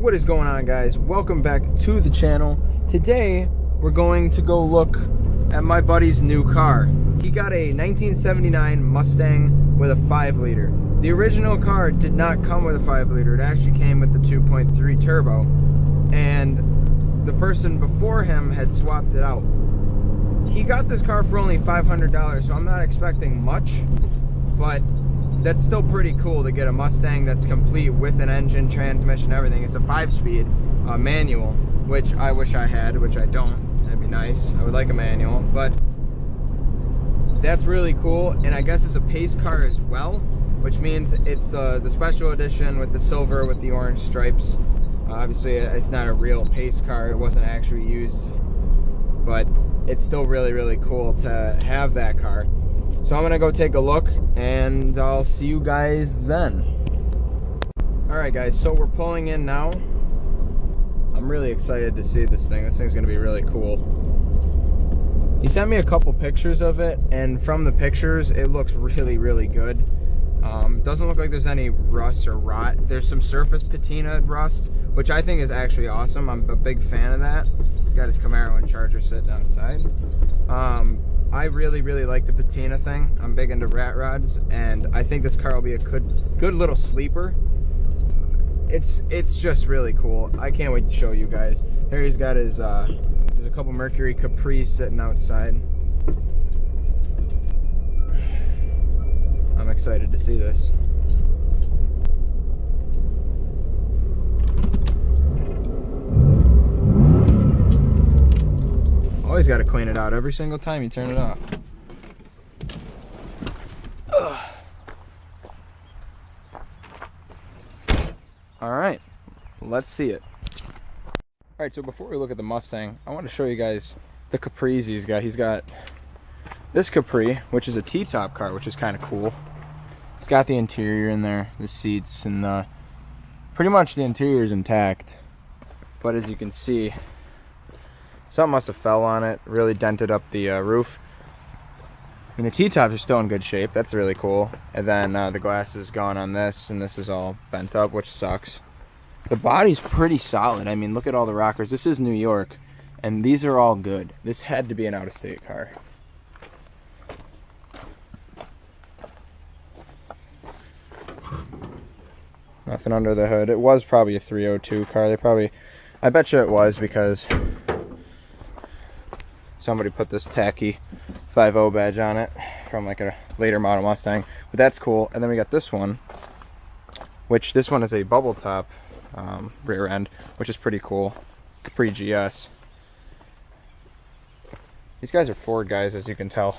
What is going on, guys? Welcome back to the channel. Today we're going to go look at my buddy's new car. He got a 1979 Mustang with a 5-liter. The original car did not come with a 5-liter. It actually came with the 2.3 turbo, and the person before him had swapped it out. He got this car for only $500, so I'm not expecting much, but that's still pretty cool to get a Mustang that's complete with an engine, transmission, everything. It's a 5-speed manual, which I wish I had, which I don't. That'd be nice. I would like a manual, but that's really cool. And I guess it's a pace car as well, which means it's the special edition with the silver with the orange stripes. Obviously, it's not a real pace car. It wasn't actually used, but it's still really, really cool to have that car. So I'm gonna go take a look, and I'll see you guys then. Alright guys, so we're pulling in now. I'm really excited to see this thing. This thing's gonna be really cool. He sent me a couple pictures of it, and from the pictures, it looks really, really good. Doesn't look like there's any rust or rot. There's some surface patina rust, which I think is actually awesome. I'm a big fan of that. He's got his Camaro and Charger sitting outside. I really, really like the patina thing. I'm big into rat rods, and I think this car will be a good little sleeper. It's just really cool. I can't wait to show you guys. Here he's got his, there's a couple Mercury Capris sitting outside. I'm excited to see this. Always got to clean it out every single time you turn it off. Alright, let's see it. Alright, so before we look at the Mustang, I want to show you guys the Capris he's got. He's got this Capri, which is a T-top car, which is kind of cool. It's got the interior in there, the seats, and pretty much the interior is intact. But as you can see, something must have fell on it, really dented up the roof. I mean, the T-tops are still in good shape. That's really cool. And then the glass is gone on this, and this is all bent up, which sucks. The body's pretty solid. I mean, look at all the rockers. This is New York, and these are all good. This had to be an out-of-state car. Nothing under the hood. It was probably a 302 car. I bet you it was, because somebody put this tacky 5.0 badge on it from like a later model Mustang, but that's cool. And then we got this one, which this one is a bubble top rear end, which is pretty cool. Capri GS. These guys are Ford guys, as you can tell.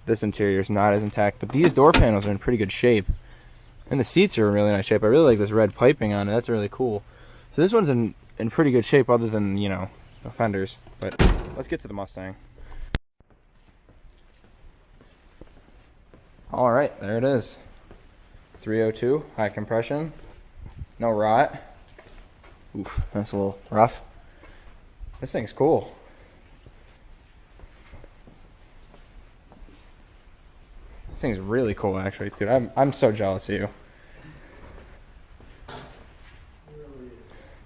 This interior is not as intact, but these door panels are in pretty good shape, and the seats are in really nice shape. I really like this red piping on it. That's really cool. So this one's in pretty good shape, other than, you know, the fenders. But let's get to the Mustang. Alright, there it is. 302, high compression, no rot. Oof, that's a little rough. This thing's cool. This thing's really cool, actually, dude. I'm so jealous of you.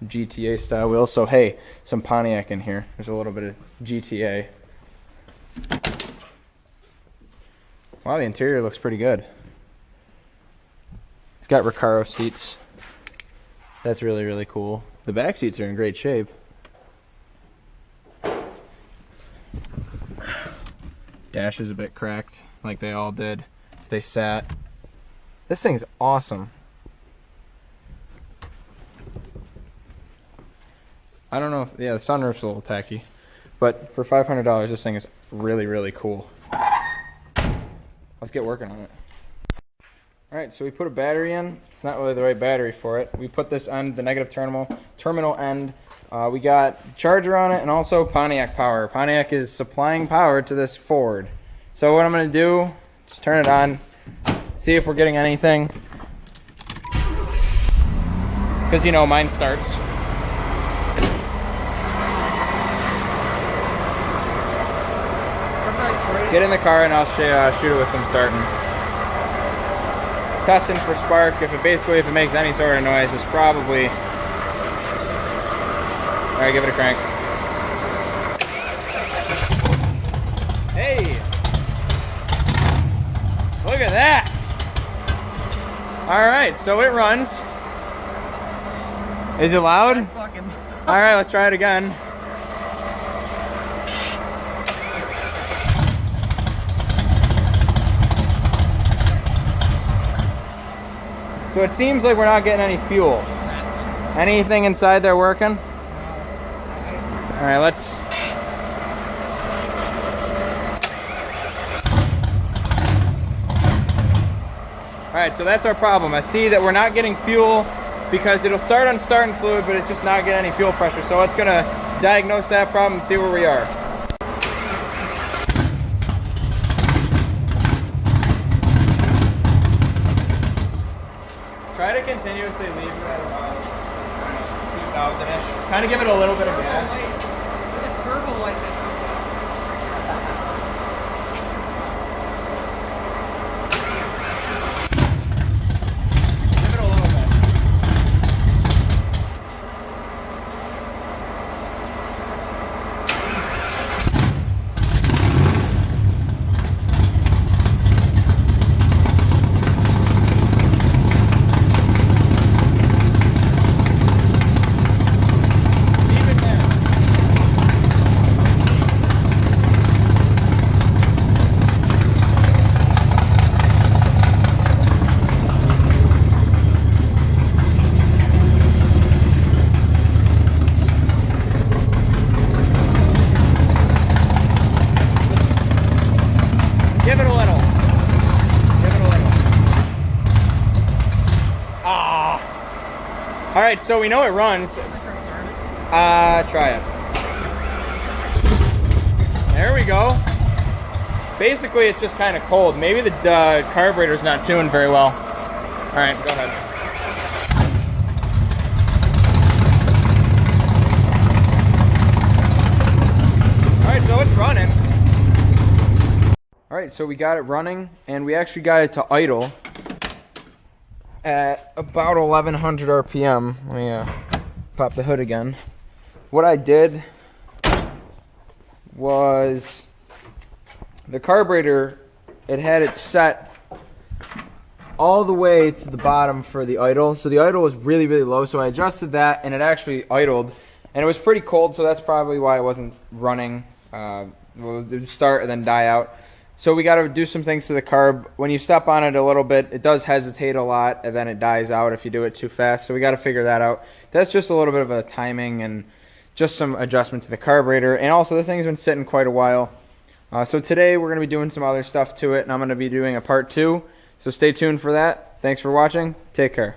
GTA style wheels. So hey, some Pontiac in here. There's a little bit of GTA. Wow, the interior looks pretty good. It's got Recaro seats. That's really, really cool. The back seats are in great shape. Dash is a bit cracked, like they all did if they sat. This thing's awesome. I don't know if, yeah, the sunroof's a little tacky, but for $500, this thing is really, really cool. Let's get working on it. Alright, so we put a battery in. It's not really the right battery for it. We put this end, the negative terminal end. We got charger on it, and also Pontiac power. Pontiac is supplying power to this Ford. So what I'm going to do, just turn it on, see if we're getting anything. Because, you know, mine starts. Get in the car and I'll shoot it with some starting. testing for spark. If it makes any sort of noise, it's probably... Alright, give it a crank. Hey! Look at that! Alright, so it runs. Is it loud? Alright, let's try it again. So it seems like we're not getting any fuel. Anything inside there working? Alright, let's... Alright, so that's our problem. I see that we're not getting fuel because it'll start on starting fluid, but it's just not getting any fuel pressure. So it's going to diagnose that problem and see where we are. Try to continuously leave it at about 2,000-ish. Kind of give it a little bit of gas. With a turbo like this. Give it a little bit. Give it a little. Give it a little. Ah. All right, so we know it runs. Try it. There we go. Basically, it's just kind of cold. Maybe the carburetor's not tuned very well. All right, go ahead. All right, so it's running. Alright, so we got it running, and we actually got it to idle at about 1100 RPM. Let me pop the hood again. What I did was the carburetor, it had it set all the way to the bottom for the idle. So the idle was really, really low, so I adjusted that, and it actually idled. And it was pretty cold, so that's probably why it wasn't running. It would start and then die out. So we got to do some things to the carb. When you step on it a little bit, it does hesitate a lot, and then it dies out if you do it too fast. So we got to figure that out. That's just a little bit of a timing and just some adjustment to the carburetor. And also, this thing's been sitting quite a while. So today we're going to be doing some other stuff to it, and I'm going to be doing a part 2. So stay tuned for that. Thanks for watching. Take care.